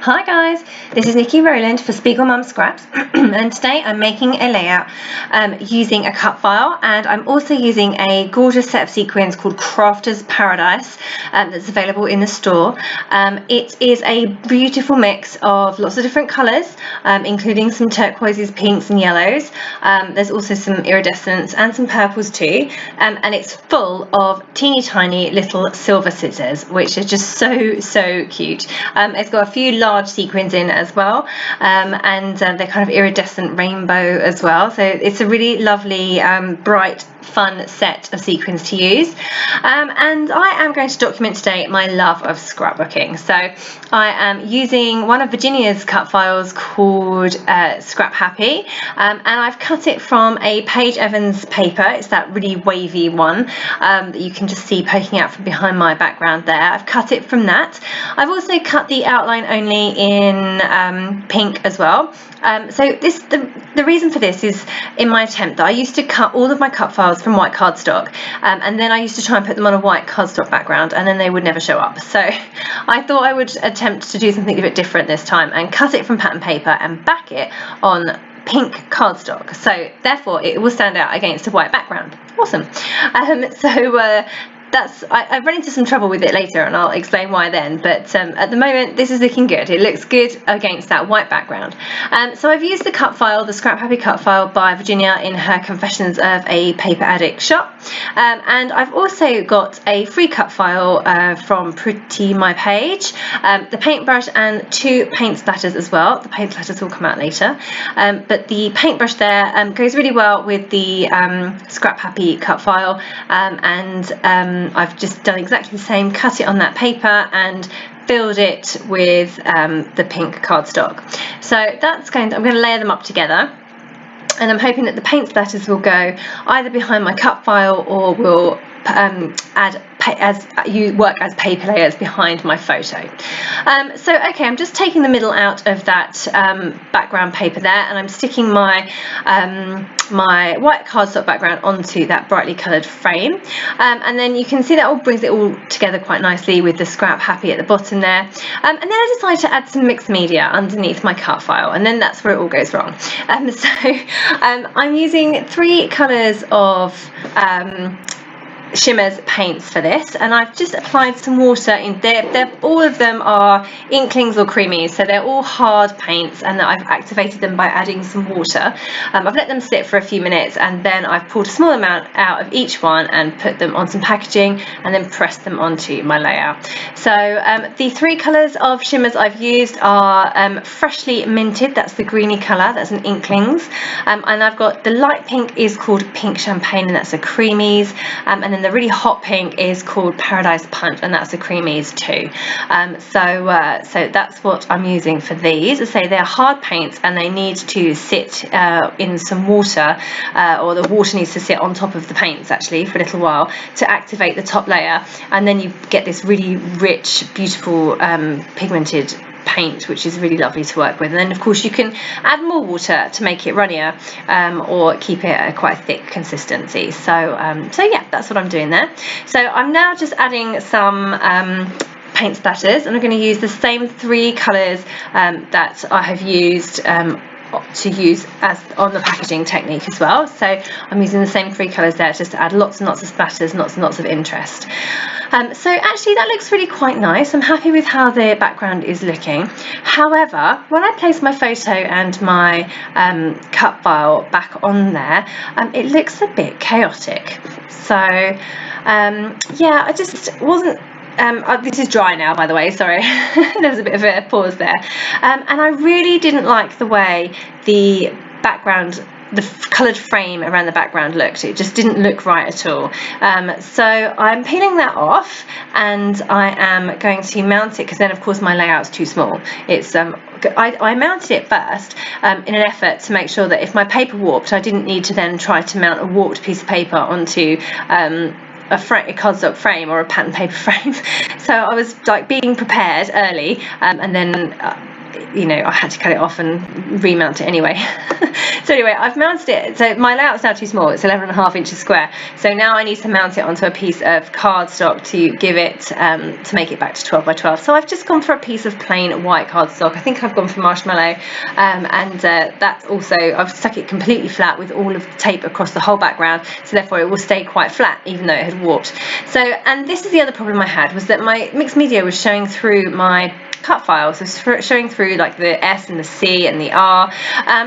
Hi guys, this is Niki Rowland for Spiegel Mom Scraps and today I'm making a layout using a cut file, and I'm also using a gorgeous set of sequins called Crafter's Paradise that's available in the store. It is a beautiful mix of lots of different colours, including some turquoises, pinks and yellows. There's also some iridescents and some purples too, and it's full of teeny tiny little silver scissors, which are just so cute. It's got a few large sequins in as well, and they're kind of iridescent rainbow as well, so it's a really lovely bright fun set of sequins to use. And I am going to document today my love of scrapbooking. So I am using one of Virginia's cut files called Scrap Happy, and I've cut it from a Paige Evans paper. It's that really wavy one that you can just see poking out from behind my background there. I've cut it from that. I've also cut the outline only in pink as well. So the reason for this is in my attempt that I used to cut all of my cut files from white cardstock, and then I used to try and put them on a white cardstock background, and then they would never show up. So I thought I would attempt to do something a bit different this time and cut it from pattern paper and back it on pink cardstock, so therefore it will stand out against a white background. Awesome. I've run into some trouble with it later, and I'll explain why then, but at the moment this is looking good. It looks good against that white background. So I've used the cut file, the Scrap Happy cut file by Virginia in her Confessions of a Paper Addict shop, and I've also got a free cut file from Pretty My Page, the paintbrush and two paint splatters as well. The paint splatters will come out later, but the paintbrush there goes really well with the Scrap Happy cut file, and I've just done exactly the same, cut it on that paper and filled it with the pink cardstock. So I'm going to layer them up together, and I'm hoping that the paint splatters will go either behind my cut file or will work as paper layers behind my photo. So okay, I'm just taking the middle out of that background paper there, and I'm sticking my my white cardstock background onto that brightly coloured frame, and then you can see that all brings it all together quite nicely with the Scrap Happy at the bottom there, and then I decided to add some mixed media underneath my cut file, and then that's where it all goes wrong. I'm using three colours of Shimmerz paints for this, and I've just applied some water in there. All of them are Inklingz or Creameez, so they're all hard paints, and I've activated them by adding some water. I've let them sit for a few minutes, and then I've pulled a small amount out of each one and put them on some packaging and then pressed them onto my layout. So the three colours of Shimmerz I've used are Freshly Minted, that's the greeny colour, that's an Inklingz, and I've got the light pink is called Pink Champagne, and that's a Creameez, and then the really hot pink is called Paradise Punch, and that's a Creameez too. So that's what I'm using for these. As I say, they're hard paints and they need to sit in some water, or the water needs to sit on top of the paints actually for a little while to activate the top layer, and then you get this really rich, beautiful pigmented paint, which is really lovely to work with. And then of course you can add more water to make it runnier, or keep it at quite a thick consistency. So yeah, that's what I'm doing there. So I'm now just adding some paint splatters, and I'm going to use the same three colours that I have used to use as on the packaging technique as well. So I'm using the same three colours there just to add lots and lots of splatters, lots and lots of interest. So actually that looks really quite nice. I'm happy with how the background is looking. However, when I place my photo and my cut file back on there, it looks a bit chaotic. So yeah, I just wasn't this is dry now, by the way, sorry. There was a bit of a pause there, and I really didn't like the way the background, the coloured frame around the background looked. It just didn't look right at all. So I'm peeling that off, and I am going to mount it, because then of course my layout's too small. It's I mounted it first in an effort to make sure that if my paper warped, I didn't need to then try to mount a warped piece of paper onto a cardstock frame or a pattern paper frame. So I was like being prepared early, and then you know, I had to cut it off and remount it anyway. So anyway, I've mounted it. So my layout's now too small. It's 11.5 inches square. So now I need to mount it onto a piece of cardstock to give it, to make it back to 12 by 12. So I've just gone for a piece of plain white cardstock. I think I've gone for marshmallow, and that's also, I've stuck it completely flat with all of the tape across the whole background. So therefore it will stay quite flat, even though it had warped. So, and this is the other problem I had, was that my mixed media was showing through my cut file, so showing through like the S and the C and the R.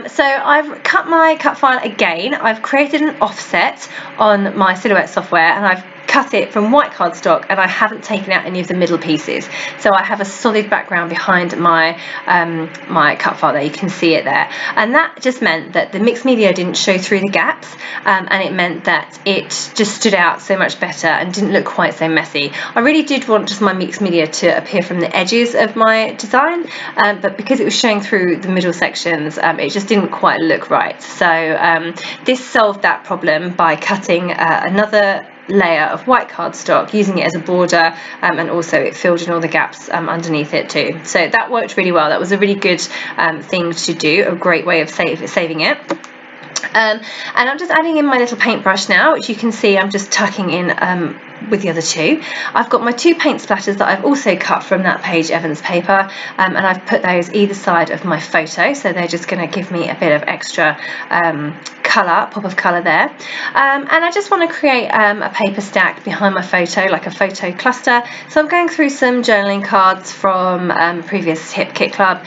So I've cut my cut file again. I've created an offset on my Silhouette software, and I've cut it from white cardstock, and I haven't taken out any of the middle pieces, so I have a solid background behind my my cut file there. You can see it there, and that just meant that the mixed media didn't show through the gaps, and it meant that it just stood out so much better and didn't look quite so messy. I really did want just my mixed media to appear from the edges of my design, but because it was showing through the middle sections, it just didn't quite look right. So this solved that problem by cutting another layer of white cardstock, using it as a border, and also it filled in all the gaps underneath it too. So that worked really well. That was a really good thing to do, a great way of saving it. And I'm just adding in my little paintbrush now, which you can see I'm just tucking in with the other two. I've got my two paint splatters that I've also cut from that Paige Evans paper, and I've put those either side of my photo, so they're just going to give me a bit of extra colour, pop of colour there. And I just want to create a paper stack behind my photo, like a photo cluster. So I'm going through some journaling cards from previous Hip Kit Club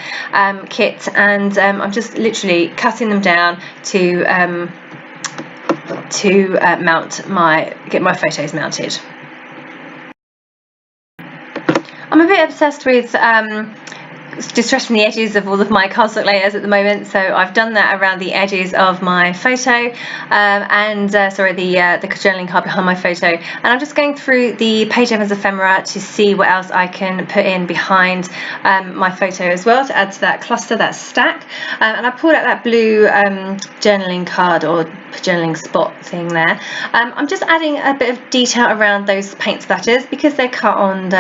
kit, and I'm just literally cutting them down to get my photos mounted. I'm a bit obsessed with distressing the edges of all of my cardstock layers at the moment, so I've done that around the edges of my photo, the journaling card behind my photo, and I'm just going through the Paige Evans ephemera to see what else I can put in behind my photo as well, to add to that cluster, that stack. And I pulled out that blue journaling card or journaling spot thing there. I'm just adding a bit of detail around those paint splatters because they're cut on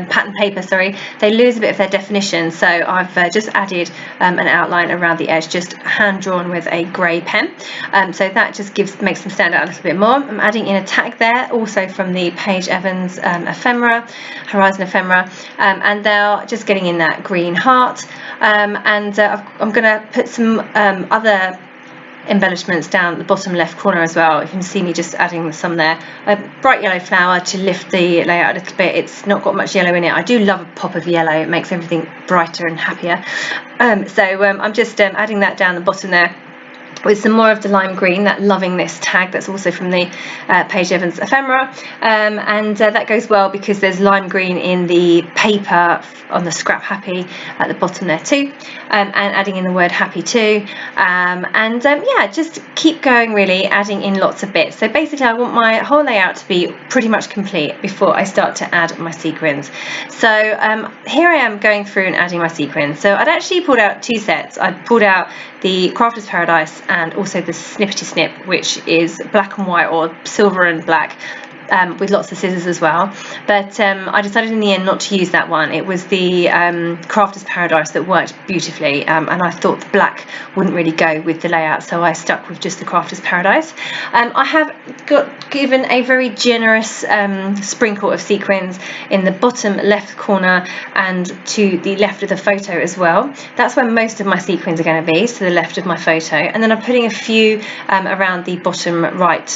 pattern paper. Sorry, they lose a bit of their definition, so I've just added an outline around the edge, just hand drawn with a grey pen, so that just makes them stand out a little bit more. I'm adding in a tag there, also from the Paige Evans ephemera, Horizon ephemera, and they're just getting in that green heart, and I'm going to put some other embellishments down the bottom left corner as well. You can see me just adding some there. A bright yellow flower to lift the layout a little bit. It's not got much yellow in it. I do love a pop of yellow. It makes everything brighter and happier. So I'm just adding that down the bottom there with some more of the lime green, that Loving This tag that's also from the Paige Evans ephemera, and that goes well because there's lime green in the paper on the scrap Happy at the bottom there too, and adding in the word happy too, yeah, just keep going really, adding in lots of bits. So basically I want my whole layout to be pretty much complete before I start to add my sequins. So here I am going through and adding my sequins. So I'd actually pulled out two sets. I'd pulled out the Crafter's Paradise and also the Snippety Snip, which is black and white or silver and black, with lots of scissors as well, but I decided in the end not to use that one. It was the Crafter's Paradise that worked beautifully, and I thought the black wouldn't really go with the layout, so I stuck with just the Crafter's Paradise. I have given a very generous sprinkle of sequins in the bottom left corner and to the left of the photo as well. That's where most of my sequins are going to be, to the left of my photo, and then I'm putting a few around the bottom right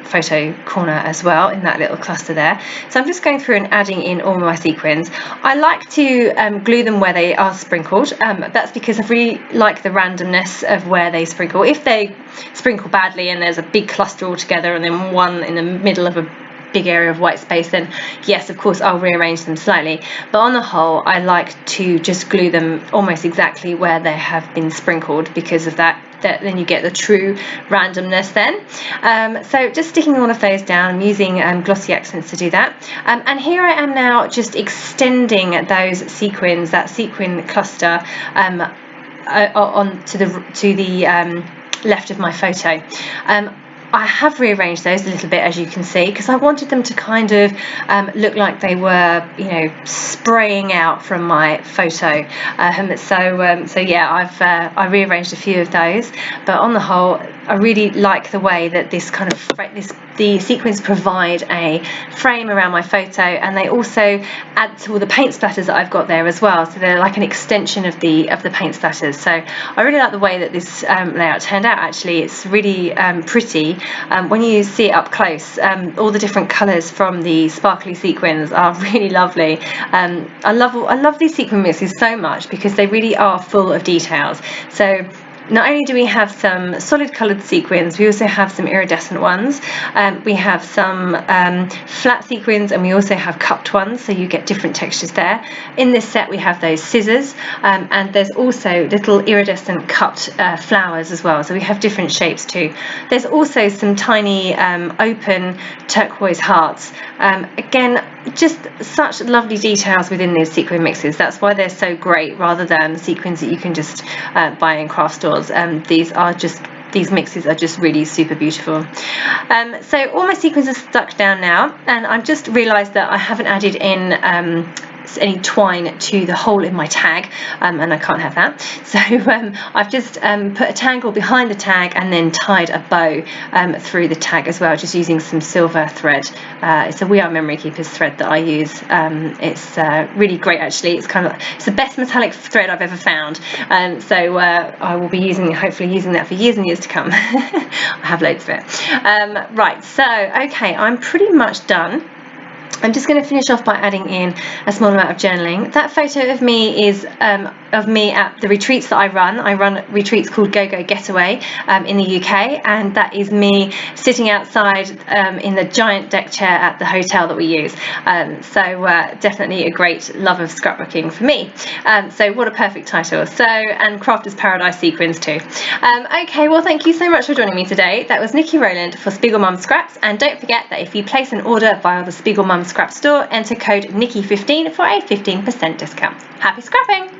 photo corner as well, in that little cluster there. So I'm just going through and adding in all my sequins. I like to glue them where they are sprinkled. That's because I really like the randomness of where they sprinkle. If they sprinkle badly and there's a big cluster all together and then one in the middle of a big area of white space, then yes, of course I'll rearrange them slightly, but on the whole I like to just glue them almost exactly where they have been sprinkled, because of that then you get the true randomness then. So just sticking all of those down, I'm using glossy accents to do that, and here I am now just extending those sequins, that sequin cluster, on to the left of my photo. I have rearranged those a little bit, as you can see, because I wanted them to kind of look like they were, you know, spraying out from my photo. So yeah, I rearranged a few of those, but on the whole, I really like the way that this kind of the sequins provide a frame around my photo, and they also add to all the paint splatters that I've got there as well. So they're like an extension of the paint splatters. So I really like the way that this layout turned out. Actually, it's really pretty. When you see it up close, all the different colours from the sparkly sequins are really lovely. I love these sequin mixes so much because they really are full of details. So not only do we have some solid coloured sequins, we also have some iridescent ones. We have some flat sequins, and we also have cupped ones, so you get different textures there. In this set we have those scissors, and there's also little iridescent cupped flowers as well, so we have different shapes too. There's also some tiny open turquoise hearts. Again, just such lovely details within these sequin mixes. That's why they're so great, rather than sequins that you can just buy in craft stores. These mixes are just really super beautiful. So all my sequins are stuck down now, and I've just realised that I haven't added in any twine to the hole in my tag, and I can't have that, so I've just put a tangle behind the tag and then tied a bow through the tag as well, just using some silver thread. It's a We Are Memory Keepers thread that I use. It's really great actually. It's the best metallic thread I've ever found, so I will be hopefully using that for years and years to come. I have loads of it. Right, so okay, I'm pretty much done. I'm just going to finish off by adding in a small amount of journaling. That photo of me is of me at the retreats that I run. I run retreats called Go Go Getaway in the UK, and that is me sitting outside in the giant deck chair at the hotel that we use. So definitely a great love of scrapbooking for me. So what a perfect title. So, and Crafters Paradise sequins too. Okay, well thank you so much for joining me today. That was Niki Rowland for Spiegel Mom Scraps, and don't forget that if you place an order via the Spiegel Mom Scrap store, enter code Niki15 for a 15% discount. Happy scrapping!